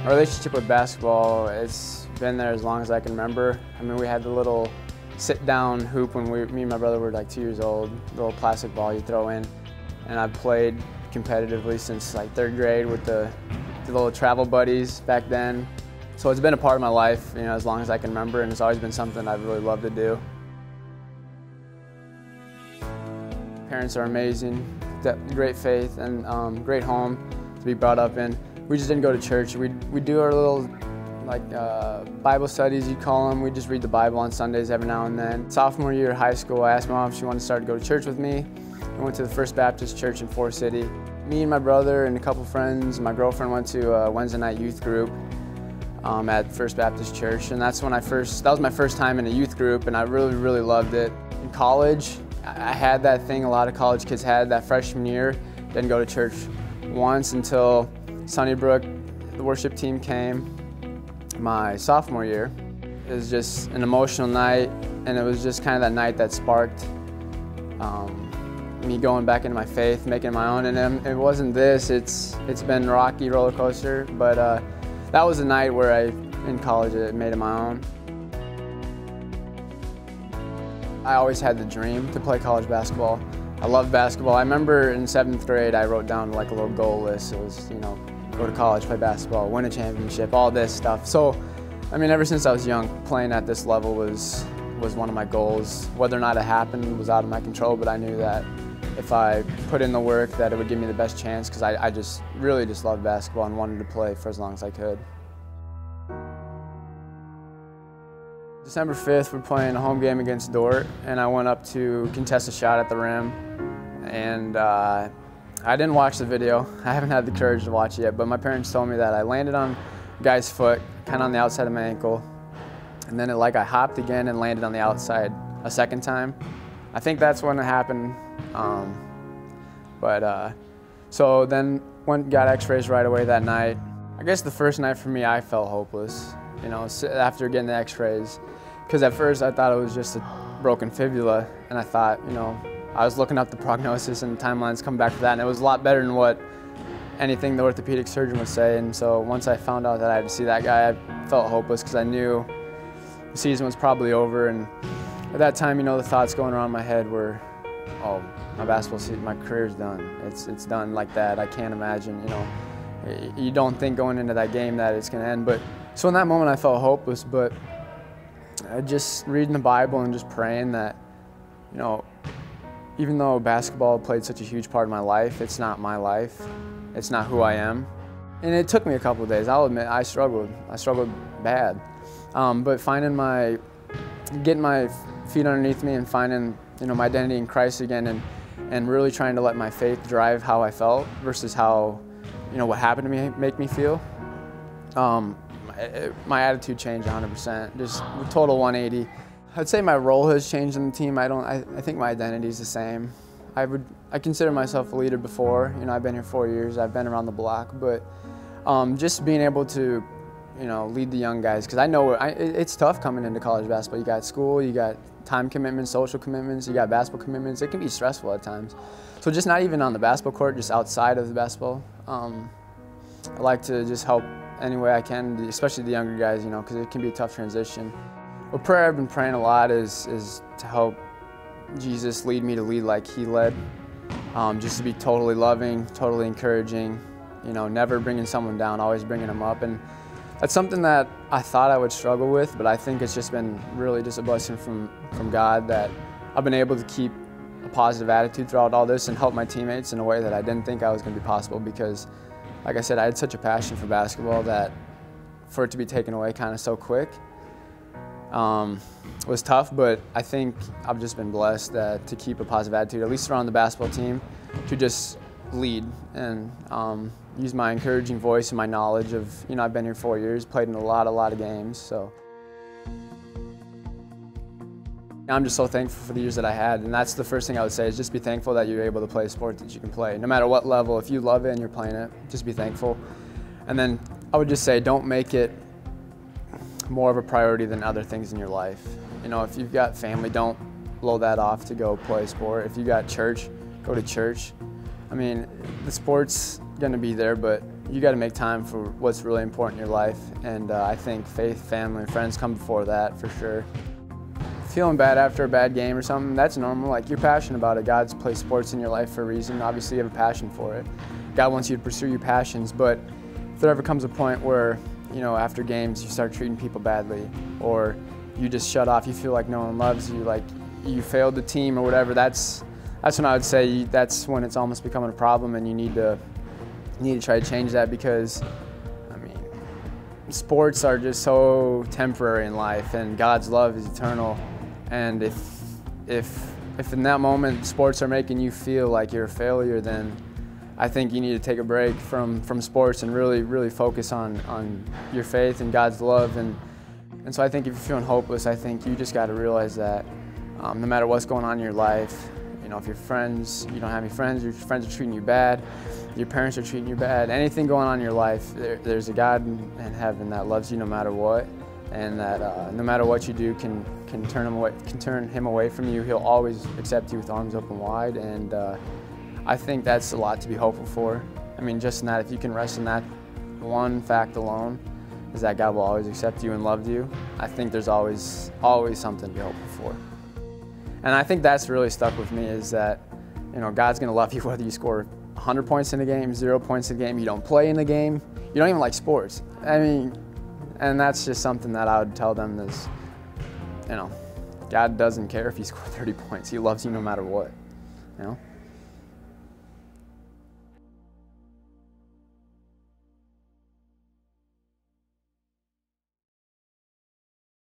My relationship with basketball, it's been there as long as I can remember. I mean, we had the little sit-down hoop when me and my brother were like 2 years old, little plastic ball you throw in. And I've played competitively since like 3rd grade with the little travel buddies back then. So it's been a part of my life, you know, as long as I can remember, and it's always been something I've really loved to do. Parents are amazing, great faith, and great home to be brought up in. We just didn't go to church. We do our little Bible studies, you call them. We just read the Bible on Sundays every now and then. Sophomore year of high school, I asked my mom if she wanted to start to go to church with me. I went to the First Baptist Church in Forest City. Me and my brother and a couple friends, my girlfriend went to a Wednesday night youth group at First Baptist Church, and that was my first time in a youth group, and I really loved it. In college, I had that thing a lot of college kids had that freshman year. Didn't go to church once until Sunnybrook, the worship team came my sophomore year. It was just an emotional night, and it was just kind of that night that sparked me going back into my faith, making it my own. And it wasn't this, it's been rocky roller coaster, but that was the night where in college, I made it my own. I always had the dream to play college basketball. I love basketball. I remember in 7th grade, I wrote down like a little goal list. It was, you know, go to college, play basketball, win a championship, all this stuff. So, I mean, ever since I was young, playing at this level was one of my goals. Whether or not it happened was out of my control, but I knew that if I put in the work, that it would give me the best chance, because I really just loved basketball and wanted to play for as long as I could. December 5th, we're playing a home game against Dort, and I went up to contest a shot at the rim, and I didn't watch the video. I haven't had the courage to watch it yet, but my parents told me that I landed on a guy's foot, kind of on the outside of my ankle, and then I hopped again and landed on the outside a second time. I think that's when it happened, so then got x-rays right away that night. I guess the first night for me, I felt hopeless, you know, after getting the x-rays. Because at first I thought it was just a broken fibula, and I thought, you know, I was looking up the prognosis and timelines coming back for that, and it was a lot better than what anything the orthopedic surgeon would say. And so once I found out that I had to see that guy, I felt hopeless, because I knew the season was probably over. And at that time, you know, the thoughts going around my head were, oh, my basketball season, my career's done. It's done like that. I can't imagine, you know, you don't think going into that game that it's gonna end. But so in that moment I felt hopeless, but just reading the Bible and just praying that, you know, even though basketball played such a huge part of my life, it's not my life. It's not who I am. And it took me a couple of days. I'll admit, I struggled bad. But getting my feet underneath me and finding, you know, my identity in Christ again, and really trying to let my faith drive how I felt versus how, you know, what happened to me make me feel. My attitude changed 100%, just a total 180. I'd say my role has changed in the team. I think my identity is the same. I consider myself a leader before. You know, I've been here 4 years. I've been around the block, but just being able to, you know, lead the young guys, because I know it's tough coming into college basketball. You got school, you got time commitments, social commitments, you got basketball commitments. It can be stressful at times. So just not even on the basketball court, just outside of the basketball. I like to just help any way I can, especially the younger guys, you know, because it can be a tough transition. A prayer I've been praying a lot is to help Jesus lead me to lead like he led, just to be totally loving, totally encouraging, you know, never bringing someone down, always bringing them up. And that's something that I thought I would struggle with, but I think it's just been really just a blessing from God that I've been able to keep a positive attitude throughout all this and help my teammates in a way that I didn't think I was going to be possible, because like I said, I had such a passion for basketball that for it to be taken away kind of so quick was tough. But I think I've just been blessed to keep a positive attitude, at least around the basketball team, to just lead and use my encouraging voice and my knowledge of, you know, I've been here 4 years, played in a lot of games, so. I'm just so thankful for the years that I had, and that's the first thing I would say, is just be thankful that you're able to play a sport that you can play. No matter what level, if you love it and you're playing it, just be thankful. And then I would just say, don't make it more of a priority than other things in your life. You know, if you've got family, don't blow that off to go play a sport. If you got church, go to church. I mean, the sport's gonna be there, but you got to make time for what's really important in your life, and I think faith, family, and friends come before that for sure. Feeling bad after a bad game or something, that's normal. Like, you're passionate about it. God's placed sports in your life for a reason. Obviously, you have a passion for it. God wants you to pursue your passions, but if there ever comes a point where, you know, after games you start treating people badly, or you just shut off, you feel like no one loves you, like you failed the team or whatever, that's when I would say that's when it's almost becoming a problem, and you need to try to change that, because I mean, sports are just so temporary in life, and God's love is eternal. And if in that moment sports are making you feel like you're a failure, then I think you need to take a break from sports and really focus on your faith and God's love. And so I think if you're feeling hopeless, I think you just got to realize that no matter what's going on in your life, you know, if your friends, you don't have any friends, your friends are treating you bad, your parents are treating you bad, anything going on in your life, there's a God in heaven that loves you no matter what, and that no matter what you do can turn him away from you. He'll always accept you with arms open wide, and I think that's a lot to be hopeful for. I mean, just in that, if you can rest in that one fact alone, is that God will always accept you and love you, I think there's always something to be hopeful for. And I think that's really stuck with me, is that, you know, God's going to love you whether you score 100 points in a game, 0 points in a game, you don't play in the game, you don't even like sports. I mean, and that's just something that I would tell them is, you know, God doesn't care if you score 30 points. He loves you no matter what, you know?